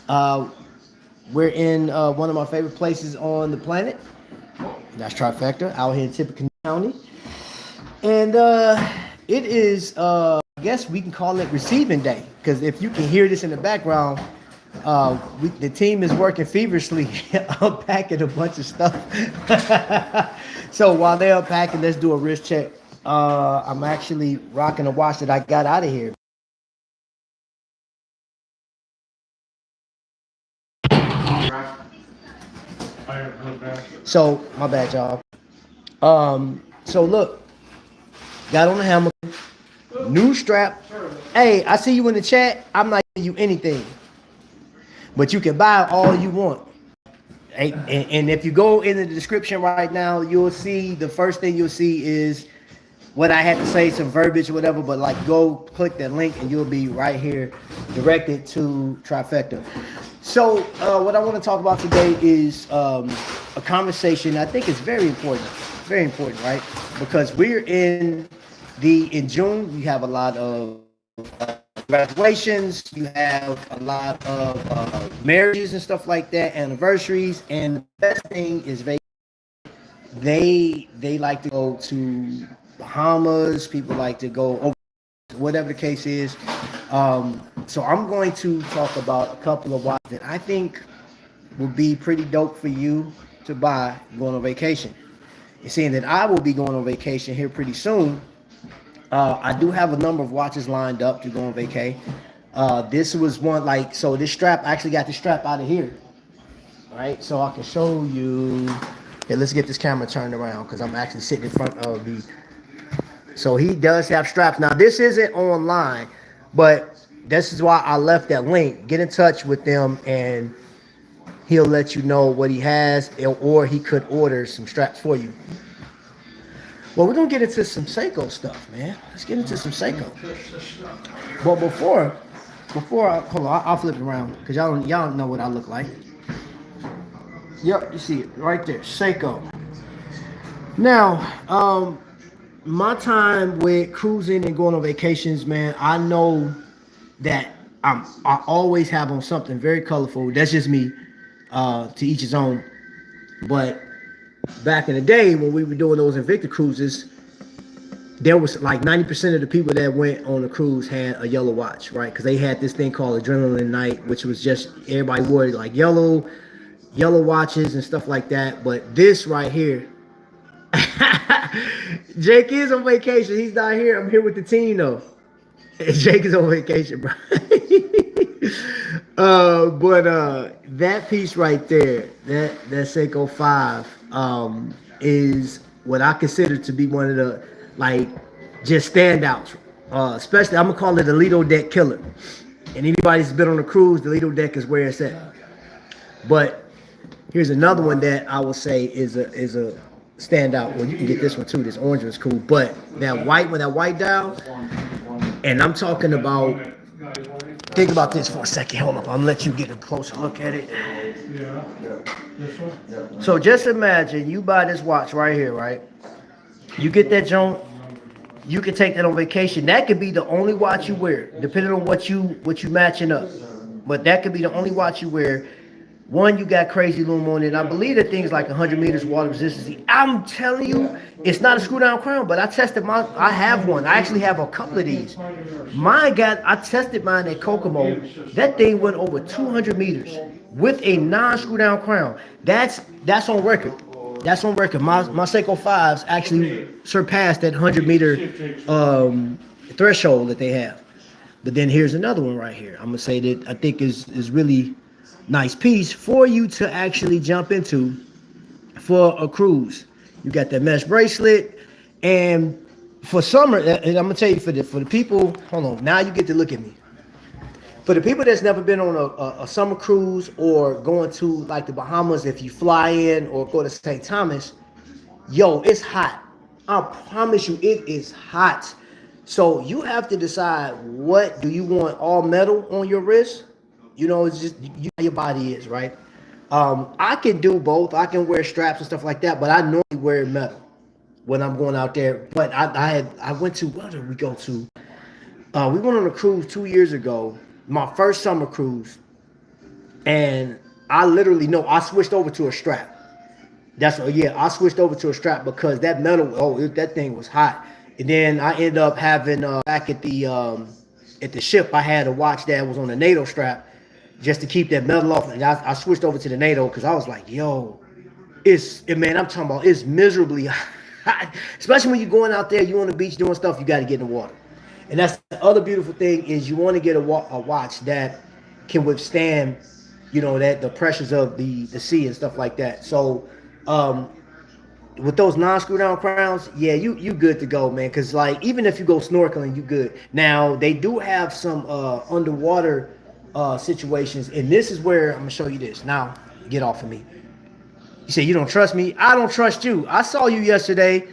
Uh, we're in one of my favorite places on the planet. That's Trifecta, out here in Tippecanoe County. And it is, I guess we can call it receiving day. Because if you can hear this in the background, the team is working feverishly unpacking a bunch of stuff. So while they're unpacking, let's do a wrist check. I'm actually rocking a watch that I got out of here. So my bad, y'all. So look, got on the hammer, new strap. Hey, I see you in the chat. I'm not giving you anything, but you can buy all you want. Hey, and if you go in the description right now, you'll see the first thing you'll see is what I had to say, some verbiage or whatever. But like, go click that link and you'll be right here, directed to Trifecta. So what I want to talk about today is a conversation I think is very important, right? Because we're in June. We have a lot of graduations. You have a lot of marriages and stuff like that, anniversaries, and the best thing is they like to go to Bahamas. People like to go over, whatever the case is. So I'm going to talk about a couple of watches that I think will be pretty dope for you to buy going on vacation. And seeing that I will be going on vacation here pretty soon, I do have a number of watches lined up to go on vacay. This was one like, so this strap, I actually got the strap out of here. All right, so I can show you. Okay, let's get this camera turned around because I'm actually sitting in front of the. So he does have straps. Now this isn't online, but this is why I left that link. Get in touch with them and he'll let you know what he has, or he could order some straps for you. Well, we're gonna get into some Seiko stuff, man. Let's get into some Seiko. But before I hold on, I'll flip it around because y'all don't know what I look like. Yep, you see it right there, Seiko. Now, my time with cruising and going on vacations, man, I know that I always have on something very colorful. That's just me. To each his own. But back in the day when we were doing those Invicta cruises, there was like 90% of the people that went on the cruise had a yellow watch, right? Because they had this thing called Adrenaline Night, which was just everybody wore like yellow watches and stuff like that. But this right here, Jake is on vacation. He's not here. I'm here with the team though. Jake is on vacation, bro. But that piece right there, that Seiko 5, is what I consider to be one of the like just standouts. Especially I'm gonna call it the Lido deck killer. And anybody's been on a cruise, the Lido deck is where it's at. But here's another one that I will say is a standout. Well, you can get this one too. This orange one's cool, but that white dial, and I'm talking about. Think about this for a second. Hold up. I'm gonna let you get a closer look at it. So just imagine you buy this watch right here, right? You get that joint. You can take that on vacation. That could be the only watch you wear, depending on what you matching up. But that could be the only watch you wear. One, you got crazy lume on it. I believe that thing's like 100 meters water resistance. I'm telling you, it's not a screw down crown, but I tested mine. I have one. I actually have a couple of these. I tested mine at Kokomo. That thing went over 200 meters with a non-screw down crown. That's on record. That's on record. My Seiko 5s actually surpassed that 100-meter threshold that they have. But then here's another one right here. I'm gonna say that I think is really nice piece for you to actually jump into for a cruise. You got that mesh bracelet, and for summer, and I'm gonna tell you for the people. Hold on, now you get to look at me. For the people that's never been on a summer cruise or going to like the Bahamas, if you fly in or go to St. Thomas, yo, it's hot. I promise you, it is hot. So you have to decide, what do you want, all metal on your wrist? You know, it's just how your body is, right? I can do both. I can wear straps and stuff like that, but I normally wear metal when I'm going out there. But I went to, where did we go to? We went on a cruise 2 years ago, my first summer cruise. And I literally know I switched over to a strap. I switched over to a strap because that metal, that thing was hot. And then I ended up having back at the ship, I had a watch that was on a NATO strap just to keep that metal off. And I switched over to the NATO because I was like, yo, man, I'm talking about it's miserably hot. Especially when you're going out there, you on the beach doing stuff, you got to get in the water. And that's the other beautiful thing is you want to get a watch that can withstand, that the pressures of the sea and stuff like that. So with those non-screw down crowns, yeah, you good to go, man. Because like even if you go snorkeling, you good. Now they do have some underwater situations, and this is where I'm gonna show you this. Now get off of me. You say you don't trust me. I don't trust you. I saw you yesterday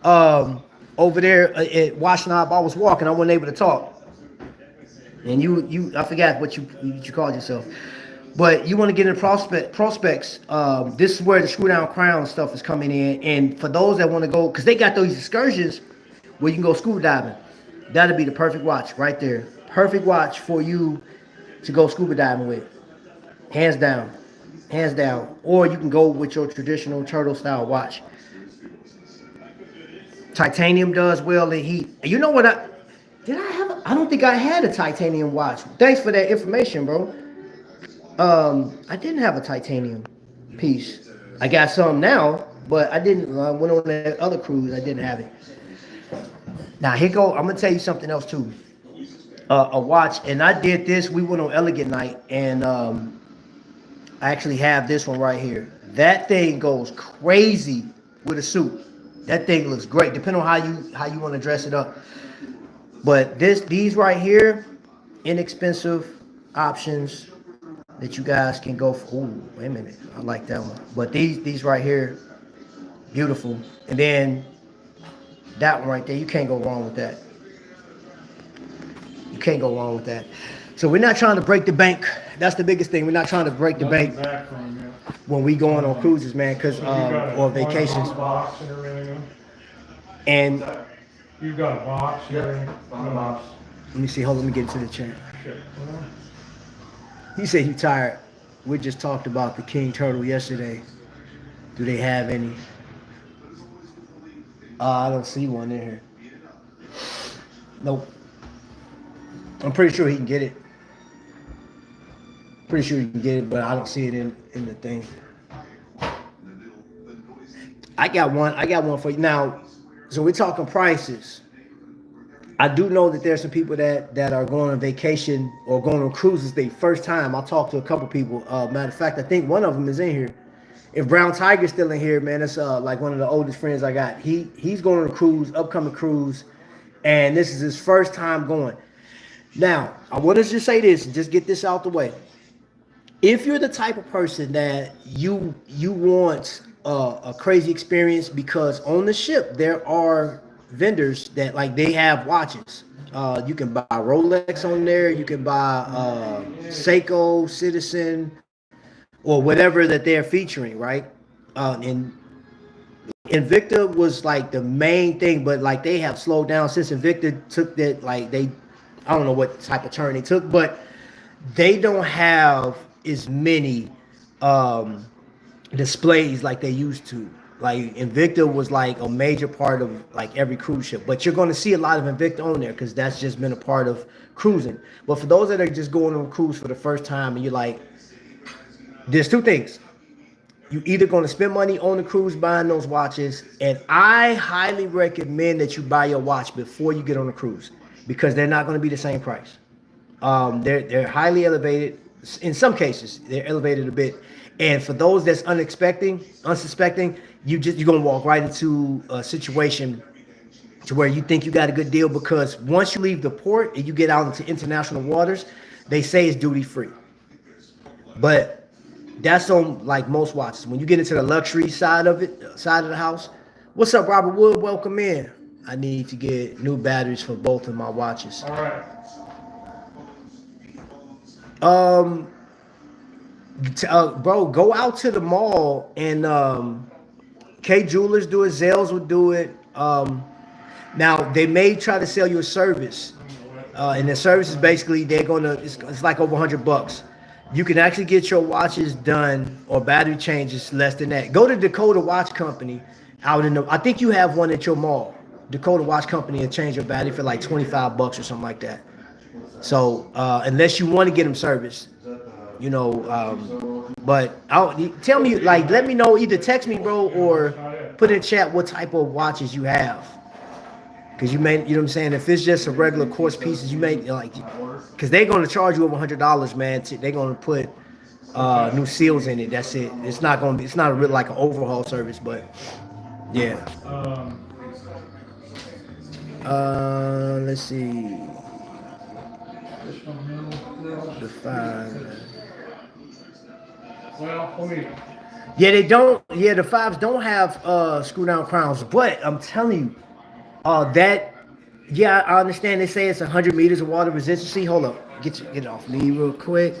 over there at Washington. I was walking. I wasn't able to talk, and I forgot what you called yourself. But you want to get into prospects. This is where the screw down crown stuff is coming in. And for those that want to go, because they got those excursions where you can go scuba diving, that'll be the perfect watch right there. Perfect watch for you to go scuba diving with. Hands down. Hands down. Or you can go with your traditional turtle style watch. Titanium does well in heat. You know what I don't think I had a titanium watch. Thanks for that information, bro. I didn't have a titanium piece. I got some now, but I didn't. I went on that other cruise. I didn't have it. Now here go. I'm gonna tell you something else too. A watch, and I did this. We went on Elegant Night, and I actually have this one right here. That thing goes crazy with a suit. That thing looks great, depending on how you want to dress it up. But these right here, inexpensive options that you guys can go for. Ooh, wait a minute. I like that one. But these right here, beautiful. And then that one right there, you can't go wrong with that. You can't go wrong with that. So we're not trying to break the bank. That's the biggest thing. We're not trying to break the bank when we going on cruises, man, or vacations. Box and everything. And You've got a box here. Box. Let me see. Hold on, let me get into the chat. He said he's tired. We just talked about the king turtle yesterday. Do they have any? I don't see one in here. Nope. I'm pretty sure he can get it. Pretty sure he can get it, but I don't see it in the thing. I got one for you. Now, so we're talking prices. I do know that there's some people that are going on vacation or going on cruises their first time. I'll talk to a couple people. Matter of fact, I think one of them is in here. If Brown Tiger's still in here, man, it's like one of the oldest friends I got. He's going on a cruise, upcoming cruise, and this is his first time going. Now, I want to just say this and just get this out the way. If you're the type of person that you want a crazy experience, because on the ship there are vendors that like they have watches. You can buy Rolex on there. You can buy Seiko, Citizen, or whatever that they're featuring, right? And Invicta was like the main thing, but like they have slowed down since Invicta took that. Like I don't know what type of turn they took, but they don't have as many displays like they used to. Like Invicta was like a major part of like every cruise ship, but you're going to see a lot of Invicta on there because that's just been a part of cruising. But for those that are just going on a cruise for the first time and you're like, there's two things. You either going to spend money on the cruise buying those watches, and I highly recommend that you buy your watch before you get on the cruise because they're not going to be the same price. They're highly elevated. In some cases, they're elevated a bit. And for those that's unsuspecting, you're gonna walk right into a situation to where you think you got a good deal, because once you leave the port and you get out into international waters, they say it's duty free. But that's on like most watches. When you get into the luxury side of the house, what's up, Robert Wood? Welcome in. I need to get new batteries for both of my watches. All right. Bro, go out to the mall and K Jewelers do it, Zales would do it. Now they may try to sell you a service, and the service is basically it's like over $100. You can actually get your watches done or battery changes less than that. Go to Dakota Watch Company out in the. I think you have one at your mall. Dakota Watch Company and change your battery for like $25 or something like that. So unless you want to get them serviced, you know. But tell me, like, let me know. Either text me, bro, or put in chat what type of watches you have. Cause you may, you know what I'm saying. If it's just a regular course pieces, you may like, cause they're gonna charge you over $100, man. They're gonna put new seals in it. That's it. It's not gonna be. It's not a real like an overhaul service, but yeah. Let's see. The five. Well, let me. Yeah, they don't. Yeah, the fives don't have screw down crowns, but I'm telling you, that. Yeah, I understand. They say it's 100 meters of water resistance. Hold up, get it off me real quick.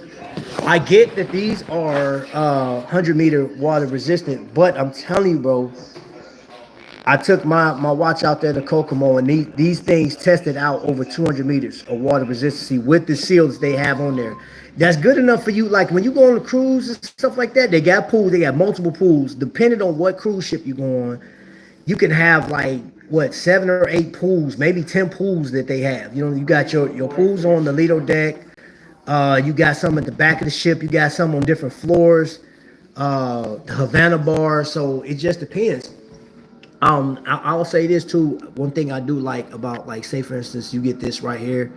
I get that these are 100-meter water resistant, but I'm telling you, bro. I took my watch out there to Kokomo, and these things tested out over 200 meters of water resistance with the seals they have on there. That's good enough for you. Like when you go on a cruise and stuff like that, they got pools. They got multiple pools. Depending on what cruise ship you go on, you can have like what 7 or 8 pools, maybe 10 pools that they have. You know, you got your pools on the Lido deck. You got some at the back of the ship. You got some on different floors. The Havana bar. So it just depends. I'll say this too. One thing I do like about, like, say for instance, you get this right here.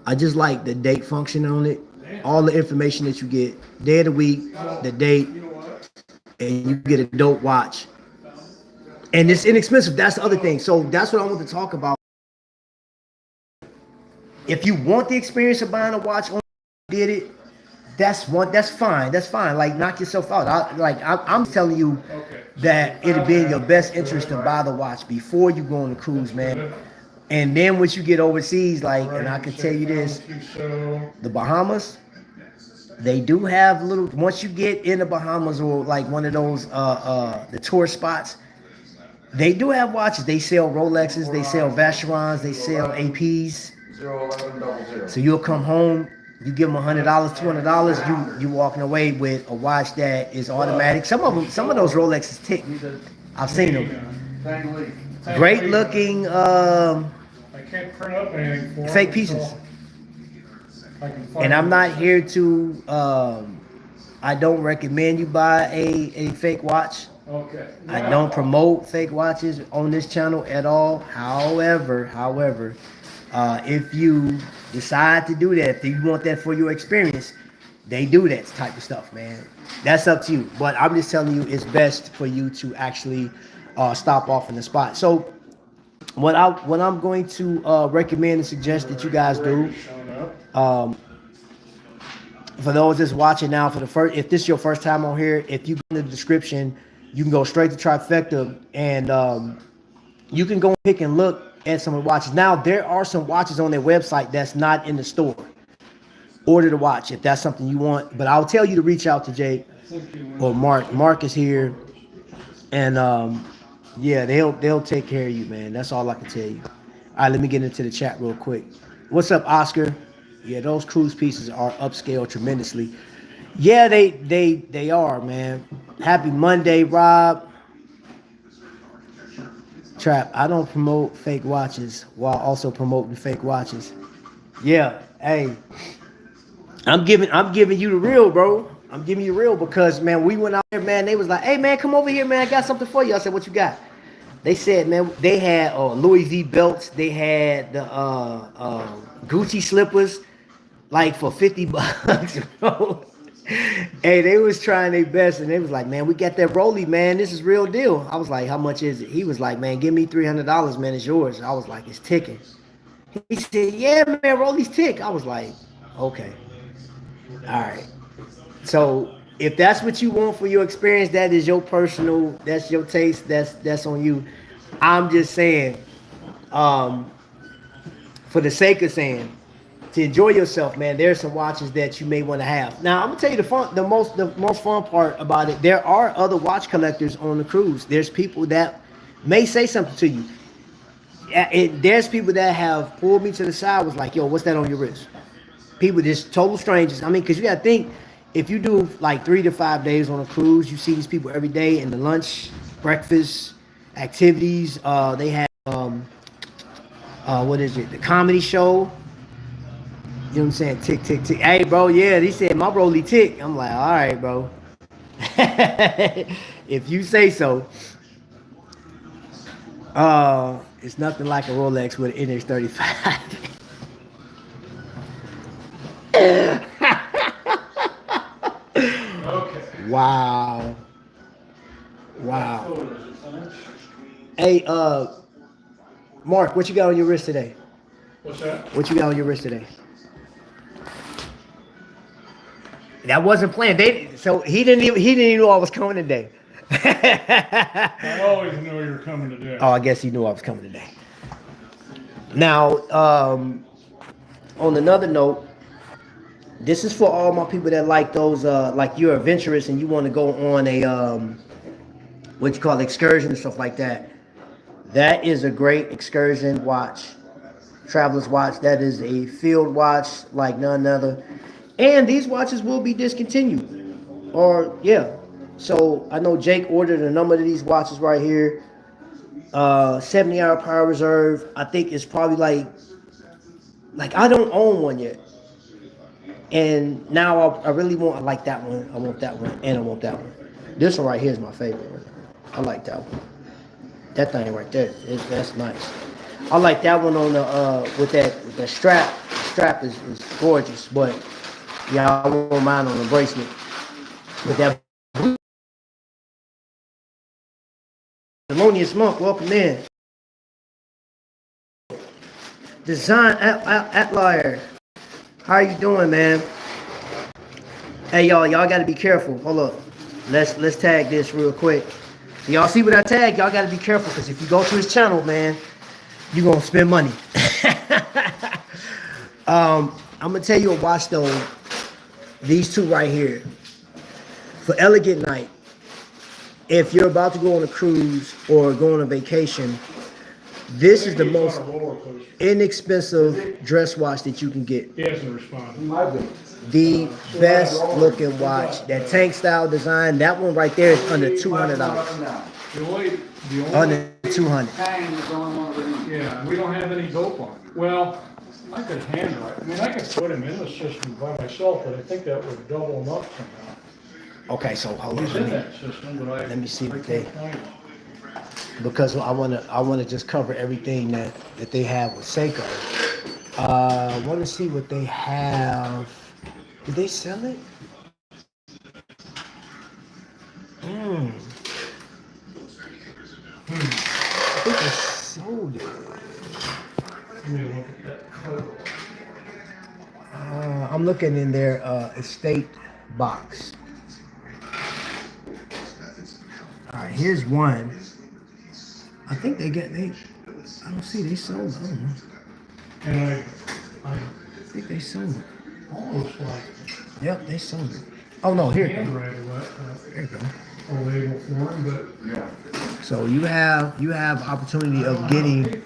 I just like the date function on it. All the information that you get, day of the week, the date, and you get a dope watch. And it's inexpensive. That's the other thing. So that's what I want to talk about. If you want the experience of buying a watch, did it. That's fine. That's fine. Like, knock yourself out. I'm telling you that it'll be in your best interest to buy the watch before you go on the cruise, man. And then once you get overseas, like, and I can tell you this, the Bahamas, they do have little. Once you get in the Bahamas or like one of those the tourist spots, they do have watches. They sell Rolexes, they sell Vacherons, they sell APs. So you'll come home. You give them $100, $200. You walking away with a watch that is automatic. Some of those Rolexes tick. I've seen them. Great looking I can't print up anything for fake them, pieces. so I can find And I'm it. not here to. I don't recommend you buy a fake watch. Okay. I don't promote fake watches on this channel at all. However, if you decide to do that, if you want that for your experience, they do that type of stuff, man. That's up to you. But I'm just telling you, it's best for you to actually stop off in the spot. So what I'm going to recommend and suggest that you guys do, for those that's watching now for the first, if this is your first time on here, if you go in the description, you can go straight to Trifecta, and you can go and pick and look at some of the watches. Now, there are some watches on their website that's not in the store. Order the watch if that's something you want. But I'll tell you to reach out to Jake or Mark. Mark is here, and yeah, they'll take care of you, man. That's all I can tell you. All right, let me get into the chat real quick. What's up, Oscar? Yeah, those cruise pieces are upscale tremendously. Yeah, they are, man. Happy Monday, Rob. Trap, I don't promote fake watches while also promoting fake watches. Yeah, hey, I'm giving you the real, bro. I'm giving you the real because, man, we went out there, man. They was like, hey, man, come over here, man. I got something for you. I said, what you got? They said, man, they had Louis V belts. They had the Gucci slippers, like for $50, bro. Hey, they was trying their best, and they was like, man, we got that Rolly, man. This is real deal. I was like, how much is it? He was like, man, give me $300, man. It's yours. I was like, it's ticking. He said, yeah, man, Rolly's tick. I was like, okay. All right. So if that's what you want for your experience, that is your personal, that's your taste, that's on you. I'm just saying, for the sake of saying, to enjoy yourself, man, there's some watches that you may want to have. Now, I'm gonna tell you the most fun part about it. There are other watch collectors on the cruise. There's people that may say something to you. There's people that have pulled me to the side, was like, yo, what's that on your wrist? People, just total strangers. I mean, because you gotta think, if you do like 3 to 5 days on a cruise, you see these people every day in the lunch, breakfast, activities. They have what is it? The comedy show. You know what I'm saying? Tick, tick, tick. Hey, bro, yeah, he said my broly tick. I'm like, all right, bro. If you say so. It's nothing like a Rolex with an NX35. Okay. Wow. Wow. Hey, Mark, what you got on your wrist today? What's that? What you got on your wrist today? That wasn't planned. So he didn't even know I was coming today. I always knew you were coming today. Oh, I guess he knew I was coming today. Now, on another note, this is for all my people that like those, like you're adventurous and you want to go on a, what you call excursion and stuff like that. That is a great excursion watch, traveler's watch. That is a field watch like none other. And these watches will be discontinued. Or, yeah. So I know Jake ordered a number of these watches right here. 70-hour power reserve. I think it's probably like I don't own one yet. And now I really want, I like that one. I want that one. And I want that one. This one right here is my favorite one. I like that one. That thing right there, that's nice. I like that one on the with that strap. The strap is gorgeous, but yeah, I want mine on the bracelet. With that Thelonious Monk, welcome in. Design Atlier. How you doing, man? Hey y'all gotta be careful. Hold up. Let's tag this real quick. So y'all see what I tag? Y'all gotta be careful because if you go to his channel, man, you're gonna spend money. I'm gonna tell you a watch though. These two right here. For elegant night, if you're about to go on a cruise or go on a vacation, this is the most inexpensive dress watch that you can get. He hasn't responded. The best looking watch. That tank style design, that one right there is under $200. The only Under 200. yeah, we don't have any dope on it. Well, I could handwrite. I mean, I could put him in the system by myself, but I think that would double him up somehow. Okay, so hold on. He's in that system, but Let me see I what can't they, find him. because I wanna just cover everything that they have with Seiko. I wanna see what they have. Did they sell it? I think they sold it. Let me look at that photo. I'm looking in their estate box. All right, here's one. I think I don't see, they sold it. I don't know. And I think they sold it. almost like Yep, they sold it. Oh no, here it goes. handwrite Here it goes. a label for him, but So you have opportunity of getting,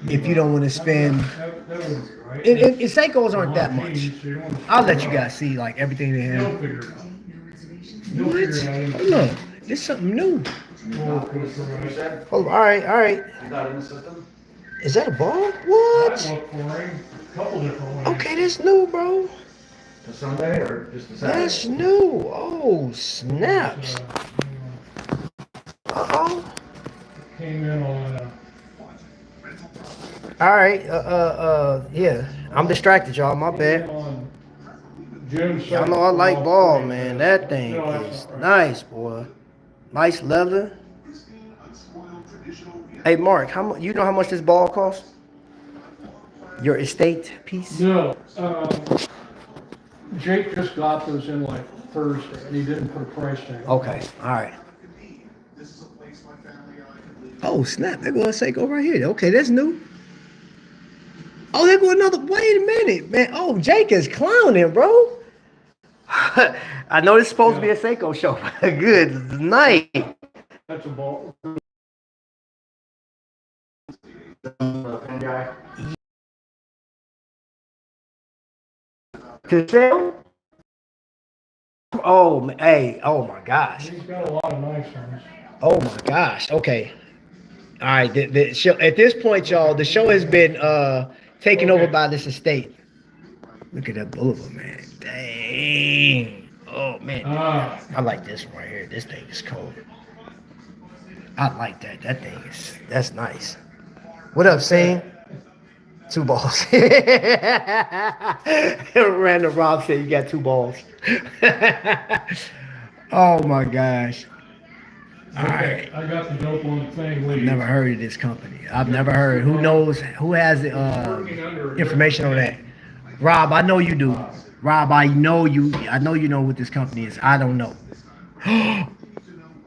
if you don't want to spend. that wouldn't be right. And Seikos aren't that much. I'll let you guys see like everything they He'll have. figure it out. He'll What? figure it out. Oh, look, there's something new. We'll put it right. Oh, all right. Is that a ball? I'd What? look for him, a couple different ones. Okay, that's new, bro. To Sunday or just a Saturday? That's new. Oh, snaps. Uh-oh. Came in on, All right. Yeah. I'm distracted, y'all. My bad. on June 2nd. Y'all know I like ball, man. That thing is nice, boy. Nice leather. Hey, Mark, how much? You know how much this ball costs? Your estate piece? No, Jake just got those in like Thursday, and he didn't put a price tag. Okay. All right. Oh, snap. There goes Seiko right here. Okay, that's new. Oh, there go another. Wait a minute, man. Oh, Jake is clowning, bro. I know this is supposed to be a Seiko show. Good night. That's a ball. To sell? Oh, hey, oh my gosh. He's got a lot of nice ones. Oh my gosh. Okay. All right. The show, at this point, y'all, the show has been taken over by this estate. Look at that boulevard, man. Dang. Oh man. Ah, I like this one right here. This thing is cold. I like that. That thing is that's nice. What up, Sing? 2 balls. Random Rob said you got 2 balls. Oh my gosh. All right. I got the dope on the thing. I've never heard of this company. I've never heard. Who knows? Who has information on that? Rob, I know you do. Rob, I know you. I know you know what this company is. I don't know.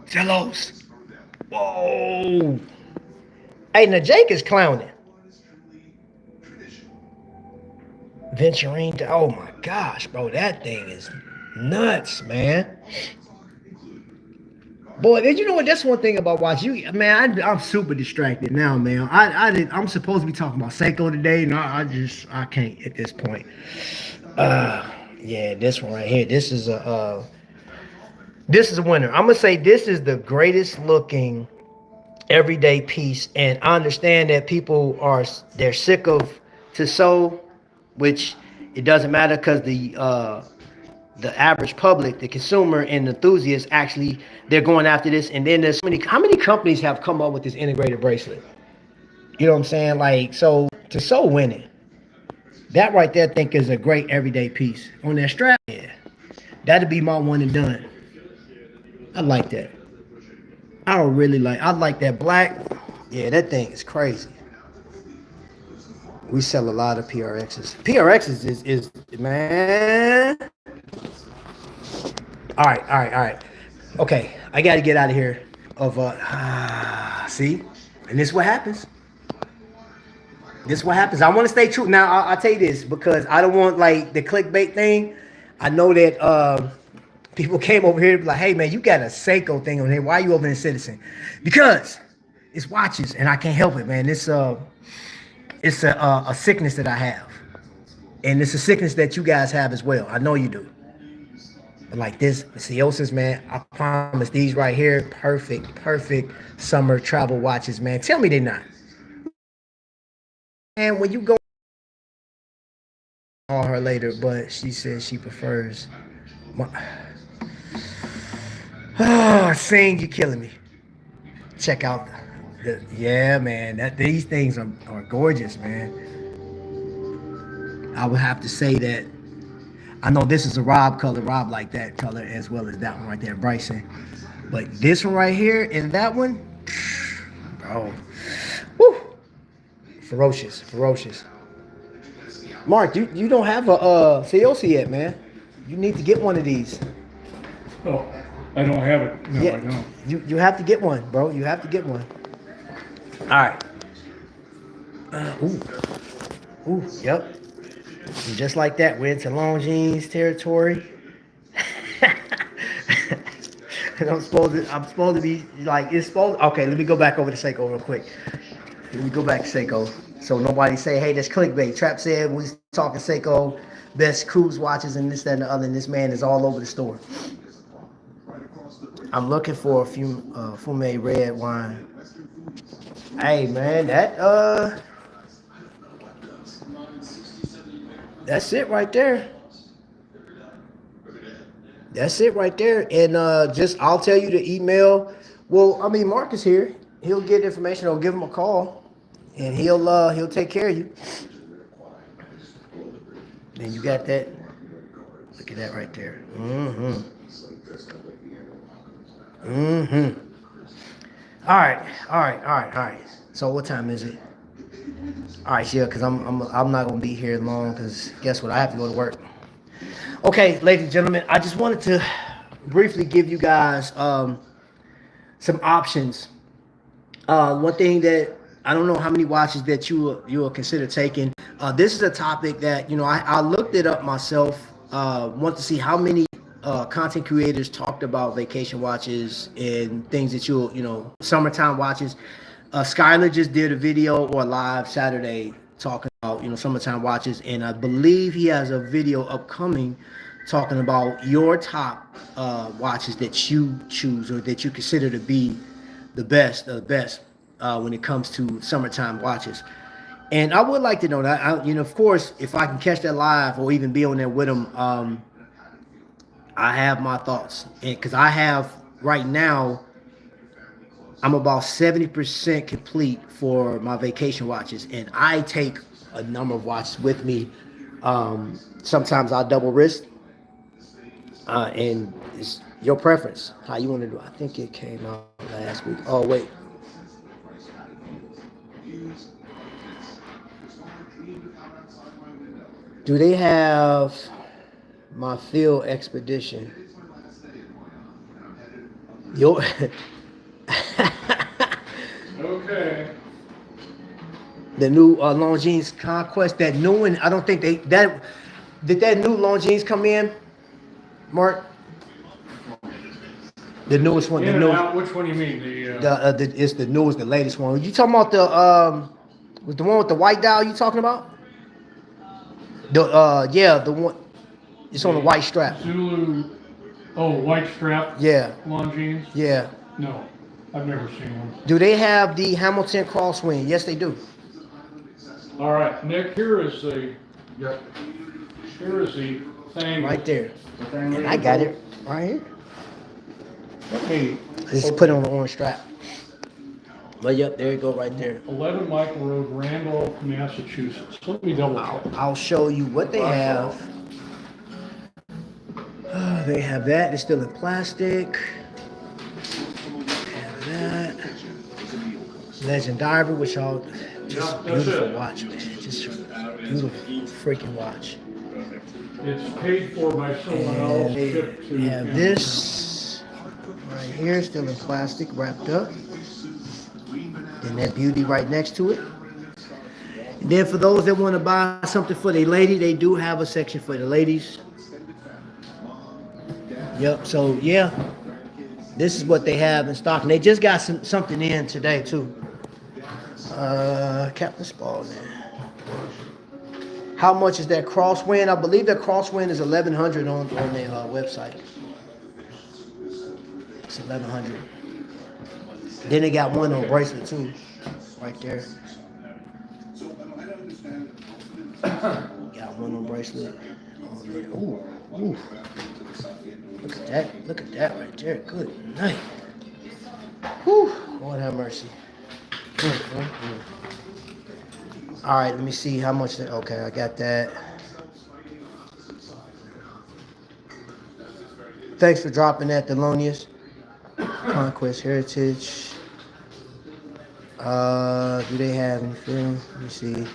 Zellos. Whoa. Hey, now Jake is clowning. Venturing. Oh my gosh, bro, that thing is nuts, man. Boy, did you know what? That's one thing about watching you, man. I'm super distracted now, man. I'm supposed to be talking about Seiko today, and I can't at this point. Yeah, this one right here. This is a winner. I'm gonna say this is the greatest looking everyday piece, and I understand that they're sick of Tissot, which it doesn't matter because the average public, the consumer and enthusiasts, actually they're going after this. And then there's how many companies have come up with this integrated bracelet? You know what I'm saying? Like, so Tissot winning. That right there, I think, is a great everyday piece. On that strap, yeah, that'd be my one and done. I like that. I like that black. Yeah, that thing is crazy. We sell a lot of PRXs. PRXs is man. All right. Okay, I got to get out of here. See, and this is what happens. I want to stay true. Now, I'll tell you this because I don't want like the clickbait thing. I know that people came over here to be like, hey man, you got a Seiko thing on here. Why are you over in Citizen? Because it's watches and I can't help it, man. It's a sickness that I have. And it's a sickness that you guys have as well. I know you do. But like this, Seosis, man, I promise these right here, perfect summer travel watches, man. Tell me they're not. And when you go, call her later, but she says she prefers my. Sing, you're killing me. Check out yeah, man. These things are gorgeous, man. I would have to say that. I know this is a Rob color. Rob like that color as well as that one right there, Bryson. But this one right here and that one, bro, woo, ferocious. Mark, you don't have a Seosi yet, man. You need to get one of these. Oh, I don't have it. No, yeah, I don't. You have to get one, bro. You have to get one. All right. Ooh, yep. And just like that, we're into long jeans territory. And I'm supposed to be like, okay, let me go back over to Seiko real quick. Let me go back to Seiko. So nobody say, hey, that's clickbait. Trap said we talking Seiko, best cruise watches and this, that, and the other, and this man is all over the store. I'm looking for a few Fume red wine. Hey man, that's it right there. And I'll tell you the email. Well, I mean, Mark is here. He'll get information. I'll give him a call, and he'll take care of you. And you got that. Look at that right there. All right. So what time is it? All right, yeah, because I'm not gonna be here long. Because guess what? I have to go to work. Okay, ladies and gentlemen, I just wanted to briefly give you guys some options. One thing that I don't know how many watches that you will consider taking. This is a topic that I looked it up myself. Want to see how many content creators talked about vacation watches and things that summertime watches. Skylar just did a video or live Saturday talking about summertime watches, and I believe he has a video upcoming talking about your top watches that you choose or that you consider to be the best of the best when it comes to summertime watches. And I would like to know that, of course, if I can catch that live or even be on there with them, I have my thoughts. Because I have right now, I'm about 70% complete for my vacation watches, and I take a number of watches with me. Sometimes I double wrist, and it's your preference how you want to do it. I think it came out last week. Oh wait, do they have my field expedition? Yo, Okay. the new Longines Conquest, that new one. I don't think that new Longines come in, Mark. The newest one, In the and newest, out, which one do you mean? The, it's the newest, the latest one. You talking about with the one with the white dial? You talking about? Yeah, the one. It's on the white strap. Zulu, white strap Yeah, Longines? yeah. No, I've never seen one. Do they have the Hamilton crosswind? Yes, they do. All right, Nick, here is the thing. Right there. The thing And I got it right here. Let me. Just put it on the orange strap. But yep, there you go, right there. 11 Michael Road, Randolph, Massachusetts. Let me double check. I'll show you what they have. They have that. It's still in plastic. Have that. Legend Diver, which I'll just Yeah, that's beautiful it. watch, man. Just beautiful freaking watch. It's paid for by someone else, And they shipped to. have this right here, still in plastic, wrapped up. Then that beauty right next to it. And then for those that want to buy something for their lady, they do have a section for the ladies. Yep. So yeah, this is what they have in stock, and they just got something in today too. Captain Spaulding. How much is that crosswind? I believe that crosswind is 1,100 on their website. It's 1,100. Then they got one on bracelet too, right there. Got one on bracelet. Ooh, ooh. Look at that. Look at that right there. Good night. Whew. Lord have mercy. All right, let me see how much. Okay, I got that. Thanks for dropping that, Thelonious. Conquest Heritage. Do they have anything? Let me see.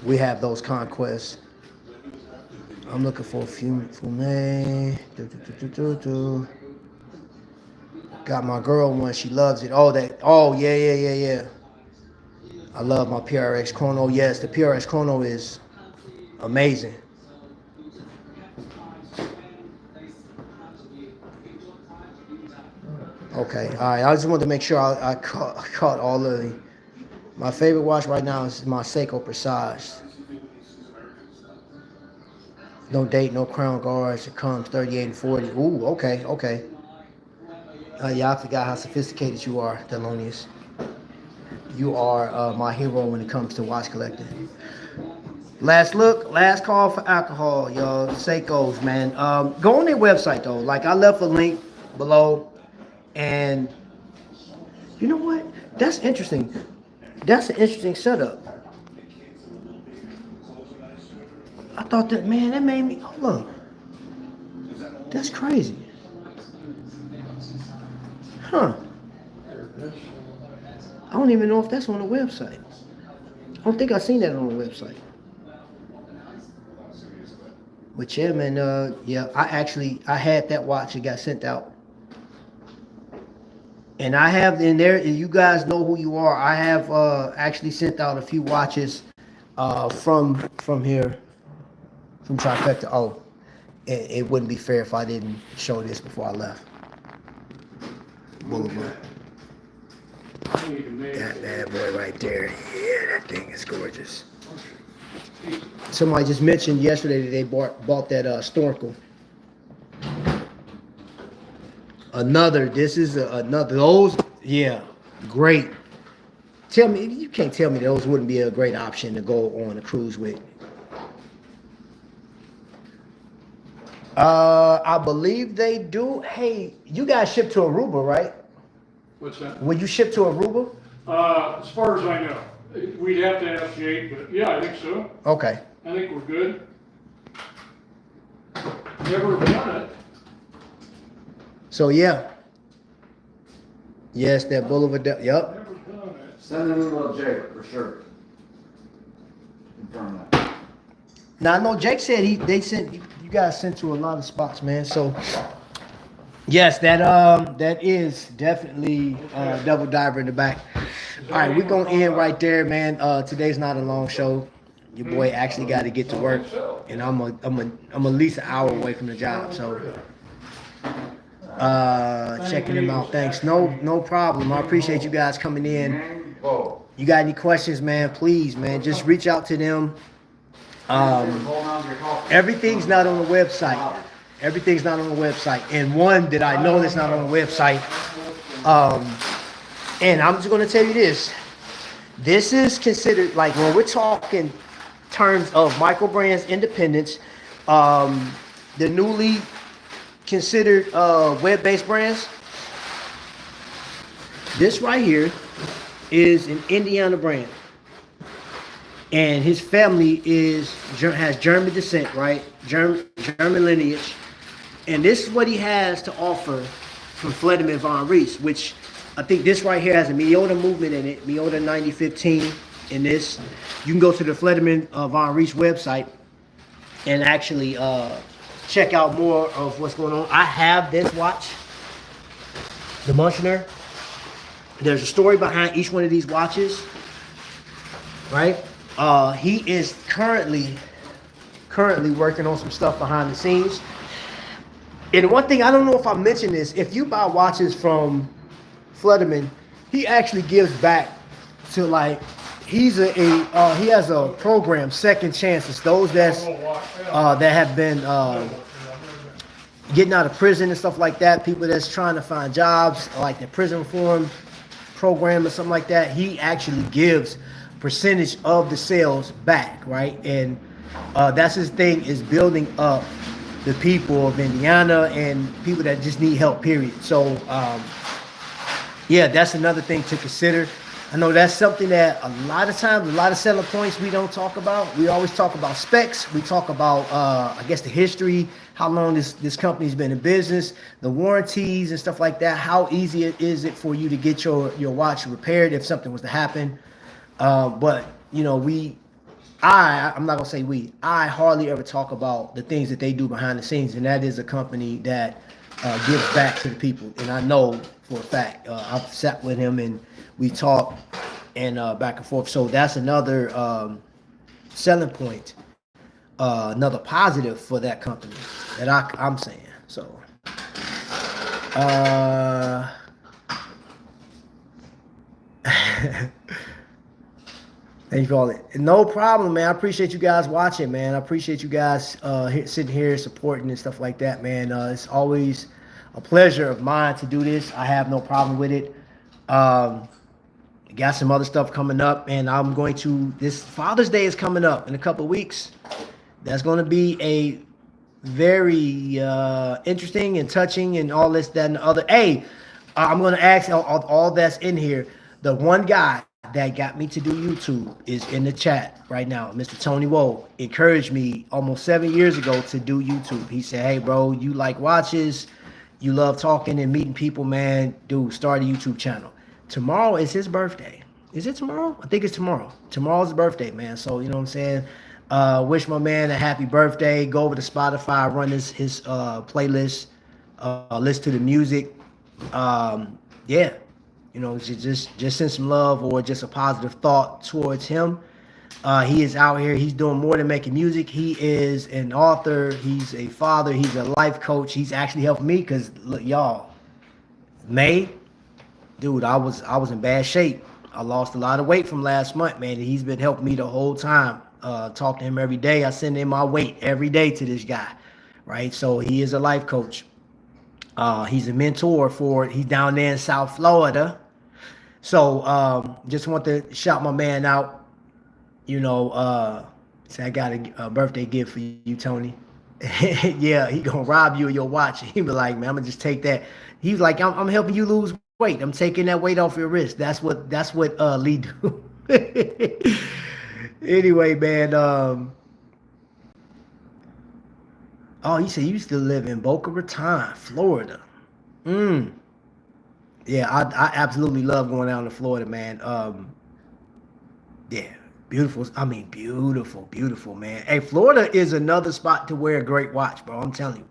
We have those conquests. I'm looking for a few Fume. Got my girl one. She loves it. Oh, yeah. I love my PRX Chrono. Yes, the PRX Chrono is amazing. Okay, all right. I just wanted to make sure I caught all of the. My favorite watch right now is my Seiko Presage. No date, no crown guards. It comes 38 and 40. Ooh, okay. Yeah, I forgot how sophisticated you are, Thelonious. You are my hero when it comes to watch collecting. Last look, last call for alcohol, y'all. Seikos, man. Go on their website though. Like I left a link below, and you know what? That's interesting. That's an interesting setup. I thought that, man, that made me, hold on. That's crazy. Huh. I don't even know if that's on the website. I don't think I've seen that on the website. But yeah, man, I had that watch. It got sent out. And I have in there, you guys know who you are. I have actually sent out a few watches from here, from Trifecta. Oh, it wouldn't be fair if I didn't show this before I left. Boulevard. That bad boy right there. Yeah, that thing is gorgeous. Somebody just mentioned yesterday that they bought that Snorkel. This is another, those, yeah, great. Tell me, you can't tell me those wouldn't be a great option to go on a cruise with. I believe they do. Hey, you guys ship to Aruba, right? What's that? Will you ship to Aruba? As far as I know, we'd have to ask Jake, but yeah, I think so. Okay. I think we're good. Never done it. So yeah. Yes, that Boulevard. Yep. Never done it. Send an email to Jake for sure. Confirm that. Now I know Jake said they sent you guys sent to a lot of spots, man. So yes, that is definitely double diver in the back. All right, we're gonna end right there, man. Today's not a long show. Your boy actually got to get to work, and I'm at least an hour away from the job. So checking them out. Thanks. No problem. I appreciate you guys coming in. You got any questions, man? Please, man, just reach out to them. Everything's not on the website. Everything's not on the website. And one that I know that's not on the website. And I'm just going to tell you this. This is considered, like, when we're talking terms of micro brands independence, the newly considered web-based brands, this right here is an Indiana brand. And his family has German descent, right? German lineage. And this is what he has to offer from Flederman Von Rees, which I think this right here has a Miota movement in it, Miota 9015 in this. You can go to the Flederman Von Rees website and actually check out more of what's going on. I have this watch, the Munchner. There's a story behind each one of these watches, right? He is currently working on some stuff behind the scenes. And one thing, I don't know if I mentioned this, if you buy watches from Flederman, he actually gives back to, like, he has a program, Second Chances, those that have been getting out of prison and stuff like that, people that's trying to find jobs, like the prison reform program or something like that. He actually gives percentage of the sales back, right? And that's his thing, is building up the people of Indiana and people that just need help, period. So yeah, that's another thing to consider. I know that's something that a lot of times, a lot of selling points we don't talk about. We always talk about specs. We talk about, I guess, the history, how long this company's been in business, the warranties and stuff like that. How easy is it for you to get your watch repaired if something was to happen? But, you know, I'm not going to say I hardly ever talk about the things that they do behind the scenes. And that is a company that gives back to the people. And I know for a fact, I've sat with him and we talk and back and forth. So that's another selling point, another positive for that company that I'm saying. So, thank you for all that. No problem, man. I appreciate you guys watching, man. I appreciate you guys sitting here supporting and stuff like that, man. It's always a pleasure of mine to do this. I have no problem with it. Got some other stuff coming up, and I'm going to, this Father's Day is coming up in a couple of weeks. That's going to be a very interesting and touching and all this, that, and the other. Hey, I'm going to ask all that's in here. The one guy that got me to do YouTube is in the chat right now. Mr. Tony Woe encouraged me almost 7 years ago to do YouTube. He said, hey, bro, you like watches, you love talking and meeting people, man, dude, start a YouTube channel. Tomorrow is his birthday. Is it tomorrow? I think it's tomorrow. Tomorrow's his birthday, man. So, you know what I'm saying? Wish my man a happy birthday. Go over to Spotify, run his playlist, listen to the music. Yeah. You know, just send some love or just a positive thought towards him. He is out here. He's doing more than making music. He is an author. He's a father. He's a life coach. He's actually helped me because, look, y'all, dude, I was in bad shape. I lost a lot of weight from last month, man. And he's been helping me the whole time. talk to him every day. I send in my weight every day to this guy, right? So he is a life coach. He's a mentor for it. He's down there in South Florida. So just want to shout my man out. You know, say I got a birthday gift for you, Tony. Yeah, he gonna rob you of your watch. He be like, man, I'm gonna just take that. He's like, I'm helping you lose weight. I'm taking that weight off your wrist. That's what Lee do. Anyway, man. Oh, he said you used to live in Boca Raton, Florida. Yeah, I absolutely love going down to Florida, man. Yeah, beautiful. I mean, beautiful, beautiful, man. Hey, Florida is another spot to wear a great watch, bro. I'm telling you.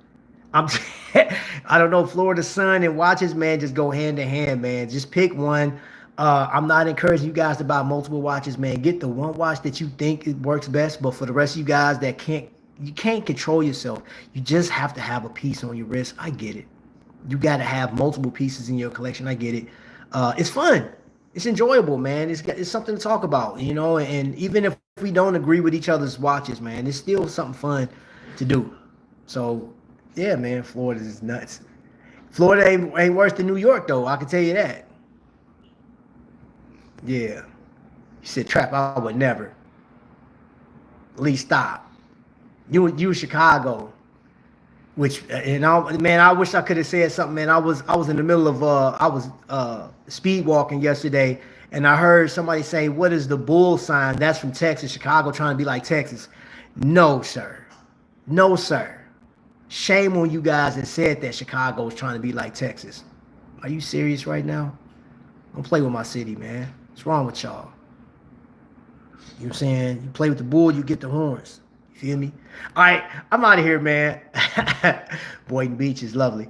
I don't know, Florida sun and watches, man, just go hand in hand, man. Just pick one. I'm not encouraging you guys to buy multiple watches, man. Get the one watch that you think it works best. But for the rest of you guys that you can't control yourself. You just have to have a piece on your wrist. I get it. You got to have multiple pieces in your collection. I get it. It's fun. It's enjoyable, man. It's something to talk about, you know. And even if we don't agree with each other's watches, man, it's still something fun to do. So, yeah, man, Florida is nuts. Florida ain't worse than New York, though. I can tell you that. Yeah. You said, Trap, I would never. Lee, stop. You Chicago. Which, man, I wish I could have said something, man. I was in the middle of, speed walking yesterday, and I heard somebody say, what is the bull sign? That's from Texas, Chicago trying to be like Texas. No, sir. No, sir. Shame on you guys that said that Chicago was trying to be like Texas. Are you serious right now? Don't play with my city, man. What's wrong with y'all? You know what I'm saying? You play with the bull, you get the horns. You feel me? All right, I'm out of here, man. Boynton Beach is lovely.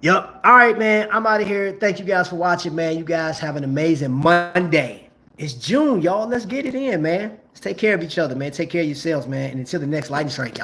Yep. All right, man. I'm out of here. Thank you guys for watching, man. You guys have an amazing Monday. It's June, y'all. Let's get it in, man. Let's take care of each other, man. Take care of yourselves, man. And until the next lightning strike, y'all.